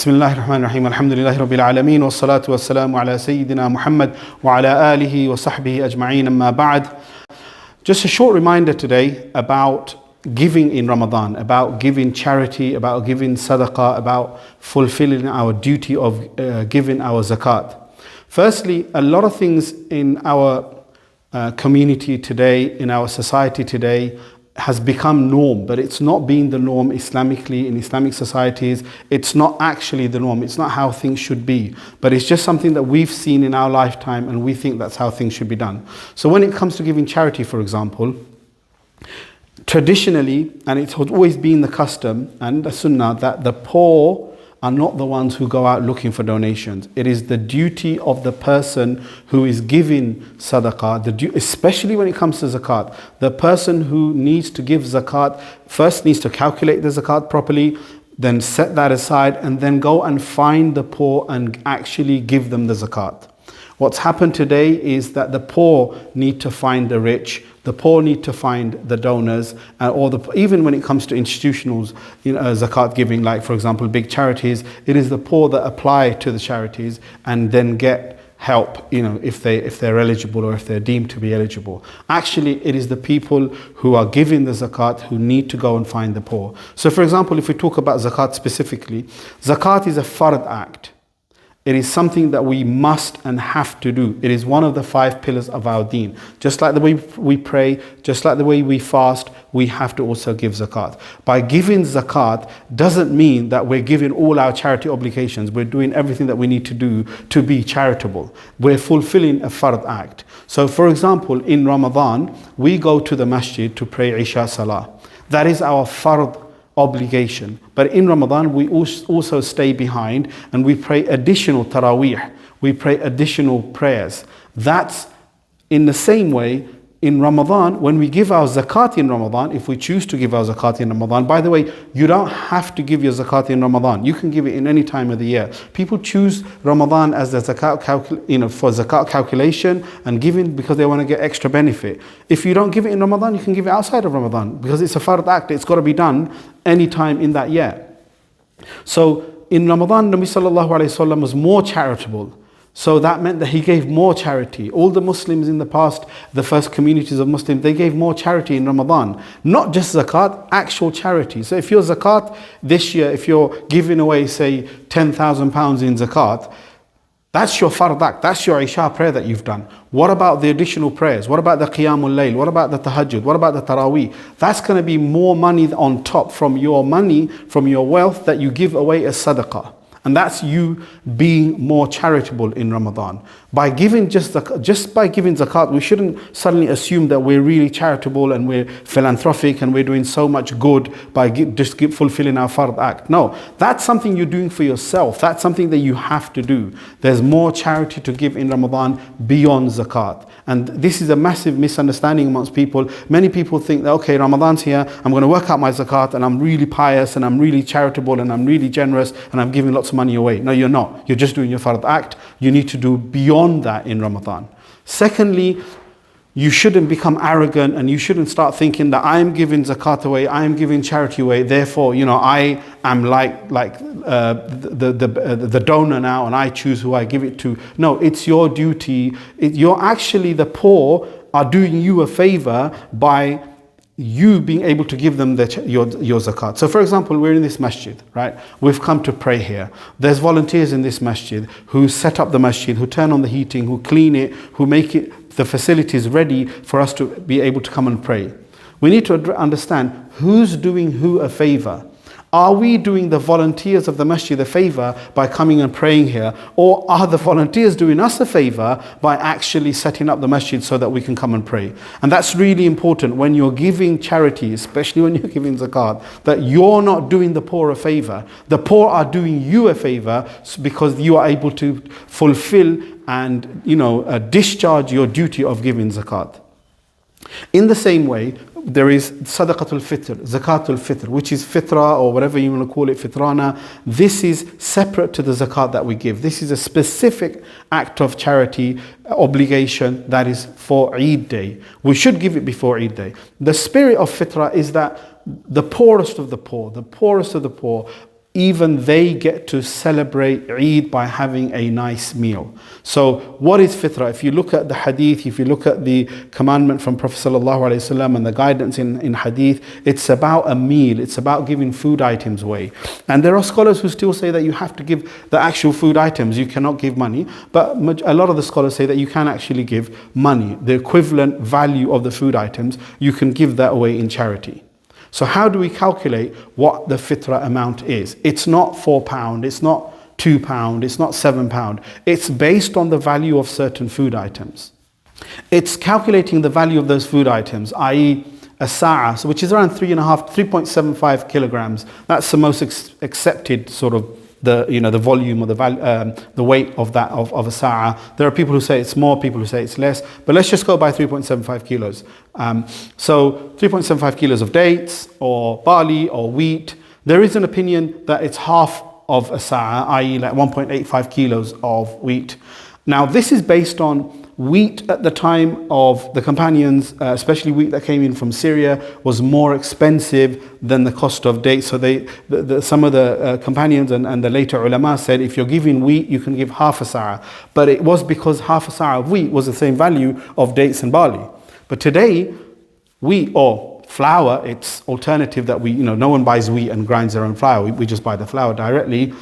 Bismillahir Rahmanir Rahim. Alhamdulillahi Rabbil Alameen. Wassalatu wassalamu ala Sayyidina Muhammad wa ala alihi wa sahbihi ajma'een. Amma ba'd. Just a short reminder today about giving in Ramadan, about giving charity, about giving sadaqah, about fulfilling our duty of giving our zakat. Firstly, a lot of things in our community today, in our society today, has become norm, but it's not been the norm Islamically in Islamic societies. It's not actually the norm. It's not how things should be, but it's just something that we've seen in our lifetime and we think that's how things should be done. So when it comes to giving charity, for example, traditionally, and it's always been the custom and the sunnah, that the poor are not the ones who go out looking for donations. It is the duty of the person who is giving sadaqah, especially when it comes to zakat. The person who needs to give zakat first needs to calculate the zakat properly, then set that aside, and then go and find the poor and actually give them the zakat. What's happened today is that the poor need to find the rich, the poor need to find the donors, even when it comes to institutionals, zakat giving, like for example big charities, it is the poor that apply to the charities and then get help, if they're eligible or if they're deemed to be eligible. Actually, it is the people who are giving the zakat who need to go and find the poor. So for example, if we talk about zakat specifically, zakat is a fard act. It is something that we must and have to do. It is one of the 5 pillars of our deen. Just like the way we pray, just like the way we fast, we have to also give zakat. By giving zakat doesn't mean that we're giving all our charity obligations. We're doing everything that we need to do to be charitable. We're fulfilling a fard act. So for example, in Ramadan, we go to the masjid to pray Isha Salah. That is our fard obligation. But in Ramadan, we also stay behind and we pray additional taraweeh. We pray additional prayers. That's in the same way in Ramadan, when we give our zakat in Ramadan, if we choose to give our zakat in Ramadan. By the way, you don't have to give your zakat in Ramadan. You can give it in any time of the year. People choose Ramadan as the zakat for zakat calculation and giving because they want to get extra benefit. If you don't give it in Ramadan, you can give it outside of Ramadan because it's a fard act. It's got to be done any time in that year. So in Ramadan, Nabi sallallahu alayhi wasallam was more charitable. So that meant that he gave more charity. All the Muslims in the past, the first communities of Muslims, they gave more charity in Ramadan. Not just zakat, actual charity. So if your zakat this year, if you're giving away, say, £10,000 in zakat, that's your fard act, that's your Isha prayer that you've done. What about the additional prayers? What about the Qiyamul Layl? What about the Tahajjud? What about the Taraweeh? That's going to be more money on top from your money, from your wealth that you give away as sadaqah. And that's you being more charitable in Ramadan. By giving just by giving zakat, we shouldn't suddenly assume that we're really charitable and we're philanthropic and we're doing so much good by fulfilling our fard act. No, that's something you're doing for yourself. That's something that you have to do. There's more charity to give in Ramadan beyond zakat. And this is a massive misunderstanding amongst people. Many people think that, okay, Ramadan's here, I'm going to work out my zakat and I'm really pious and I'm really charitable and I'm really generous and I'm giving lots of money away. No, you're not. You're just doing your fard act. You need to do beyond that in Ramadan. Secondly, you shouldn't become arrogant and you shouldn't start thinking that I'm giving zakat away, I'm giving charity away, therefore, I am like the donor now and I choose who I give it to. No, it's your duty. The poor are doing you a favor by you being able to give them your zakat. So for example, we're in this masjid, right? We've come to pray here. There's volunteers in this masjid who set up the masjid, who turn on the heating, who clean it, who make the facilities ready for us to be able to come and pray. We need to understand who's doing who a favor. Are we doing the volunteers of the masjid a favor by coming and praying here? Or are the volunteers doing us a favor by actually setting up the masjid so that we can come and pray? And that's really important when you're giving charity, especially when you're giving zakat, that you're not doing the poor a favor. The poor are doing you a favor because you are able to fulfill and discharge your duty of giving zakat. In the same way, there is Sadaqatul Fitr, Zakatul Fitr, which is fitra or whatever you want to call it, fitrana. This is separate to the zakat that we give. This is a specific act of charity obligation that is for Eid Day. We should give it before Eid Day. The spirit of fitra is that the poorest of the poor, even they get to celebrate Eid by having a nice meal. So what is fitrah? If you look at the hadith, if you look at the commandment from Prophet ﷺ and the guidance in hadith, it's about a meal, it's about giving food items away. And there are scholars who still say that you have to give the actual food items, you cannot give money, but a lot of the scholars say that you can actually give money, the equivalent value of the food items, you can give that away in charity. So how do we calculate what the fitrah amount is? It's not £4, it's not £2, it's not £7. It's based on the value of certain food items. It's calculating the value of those food items, i.e. a sa'a, so which is around 3.75 kilograms. That's the most accepted sort of the volume or the weight of that of a sa'a. There are people who say it's more, people who say it's less, but let's just go by 3.75 kilos. So 3.75 kilos of dates or barley or wheat. There is an opinion that it's half of a sa'a, i.e. like 1.85 kilos of wheat. Now this is based on wheat at the time of the companions, especially wheat that came in from Syria, was more expensive than the cost of dates. So some of the companions and the later ulama said, if you're giving wheat, you can give half a sa'a. But it was because half a sa'a of wheat was the same value of dates and barley. But today, wheat or flour, it's alternative that no one buys wheat and grinds their own flour. We just buy the flour directly,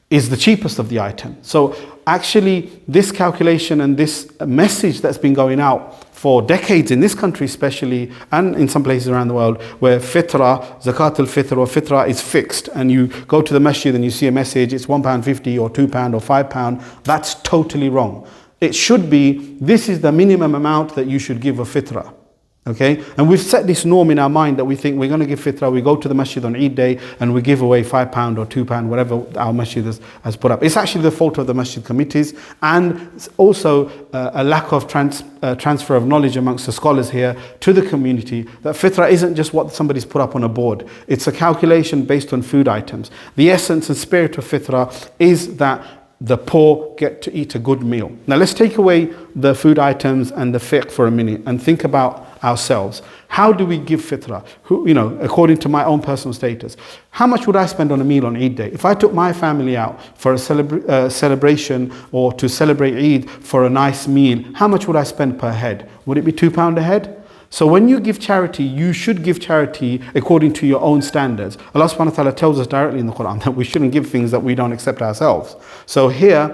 is the cheapest of the item. So actually, this calculation and this message that's been going out for decades in this country especially, and in some places around the world, where fitrah, Zakatul Fitr or fitrah is fixed, and you go to the masjid and you see a message, it's £1.50 or £2 or £5, that's totally wrong. It should be, this is the minimum amount that you should give a fitrah. Okay, and we've set this norm in our mind that we think we're going to give fitrah, we go to the masjid on Eid day and we give away £5 or £2, whatever our masjid has put up. It's actually the fault of the masjid committees, and also a lack of transfer of knowledge amongst the scholars here to the community, that fitrah isn't just what somebody's put up on a board. It's a calculation based on food items. The essence and spirit of fitrah is that the poor get to eat a good meal. Now let's take away the food items and the fiqh for a minute and think about ourselves. How do we give fitrah? According to my own personal status. How much would I spend on a meal on Eid day? If I took my family out for a celebration or to celebrate Eid for a nice meal, how much would I spend per head? Would it be £2 a head? So when you give charity, you should give charity according to your own standards. Allah subhanahu wa ta'ala tells us directly in the Quran that we shouldn't give things that we don't accept ourselves. So here,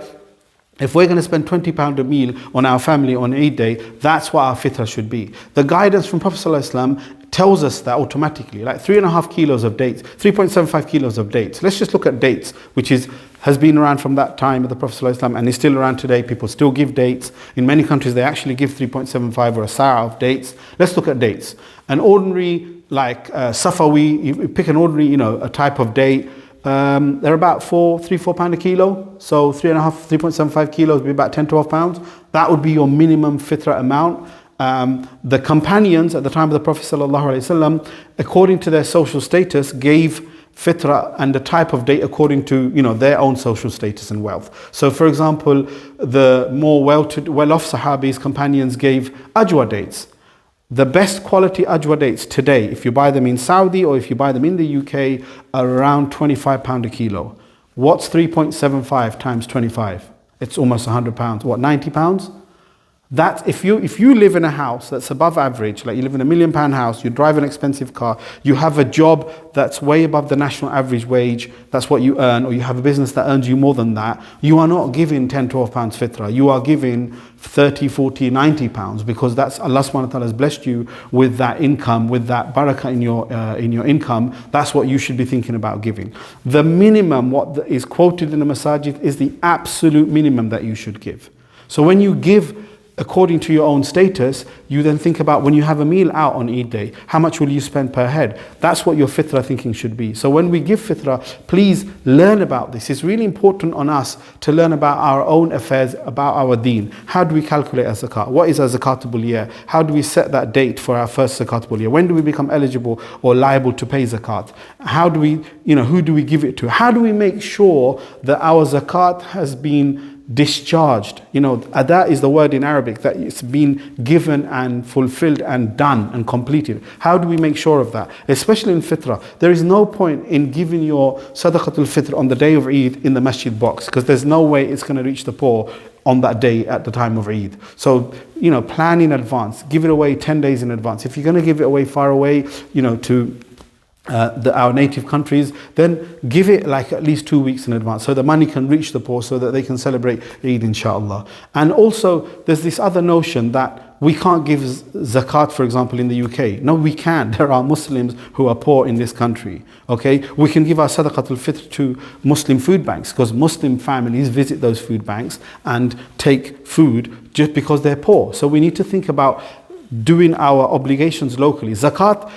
if we're going to spend £20 a meal on our family on Eid day, that's what our fitrah should be. The guidance from Prophet ﷺ tells us that automatically, like 3.5 kilos of dates, 3.75 kilos of dates. Let's just look at dates, which has been around from that time of the Prophet ﷺ and is still around today. People still give dates. In many countries, they actually give 3.75 or a sa'a of dates. Let's look at dates. An ordinary, like Safawi, you pick an ordinary, a type of date. They're about £4 a kilo. So 3.75 kilos would be about £10-12. That would be your minimum fitrah amount. The companions at the time of the Prophet ﷺ, according to their social status, gave fitrah and the type of date according to their own social status and wealth. So for example, the more well-off sahabis, companions gave ajwa dates. The best quality ajwa dates today, if you buy them in Saudi or if you buy them in the UK, are around £25 a kilo. What's 3.75 times 25? It's almost £100. What, £90? That if you live in a house that's above average, like you live in £1 million house, you drive an expensive car, you have a job that's way above the national average wage, that's what you earn, or you have a business that earns you more than that, you are not giving £10-12 fitrah. You are giving 30, 40, 90 pounds, because that's Allah subhanahu wa ta'ala has blessed you with that income, with that barakah in your income. That's what you should be thinking about giving. The minimum, what is quoted in the masajid, is the absolute minimum that you should give. So when you give according to your own status, you then think about when you have a meal out on Eid day, how much will you spend per head? That's what your fitrah thinking should be. So when we give fitrah, please learn about this. It's really important on us to learn about our own affairs, about our deen. How do we calculate a zakat? What is a zakatable year? How do we set that date for our first zakatable year? When do we become eligible or liable to pay zakat? How do we, who do we give it to? How do we make sure that our zakat has been discharged. Ada is the word in Arabic, that it's been given and fulfilled and done and completed. How do we make sure of that? Especially in fitrah. There is no point in giving your Sadaqatul Fitr on the day of Eid in the masjid box, because there's no way it's going to reach the poor on that day at the time of Eid. So, plan in advance. Give it away 10 days in advance. If you're going to give it away far away, to our native countries, then give it like at least 2 weeks in advance, so the money can reach the poor, so that they can celebrate Eid, inshallah. And also, there's this other notion that we can't give zakat, for example, in the UK. No, we can. There are Muslims who are poor in this country. Okay, we can give our Sadaqatul Fitr to Muslim food banks, because Muslim families visit those food banks and take food just because they're poor. So we need to think about doing our obligations locally. Zakat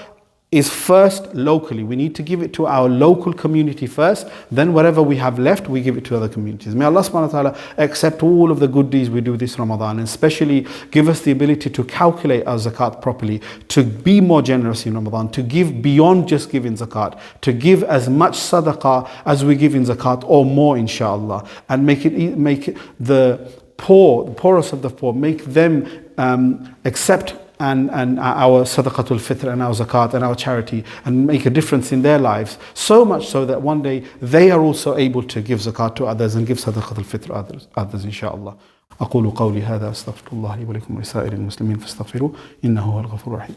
is first locally. We need to give it to our local community first, then whatever we have left, we give it to other communities. May Allah subhanahu wa ta'ala accept all of the good deeds we do this Ramadan, and especially give us the ability to calculate our zakat properly, to be more generous in Ramadan, to give beyond just giving zakat, to give as much sadaqah as we give in zakat or more, inshallah, and make it the poorest of the poor, make them accept and our Sadaqatul Fitr and our zakat and our charity, and make a difference in their lives, so much so that one day they are also able to give zakat to others and give Sadaqatul Fitr others, inshallah. أقول قولي هذا أستغفر الله لي ولكم ولسائر المسلمين فاستغفروه إنه هو الغفور الرحيم.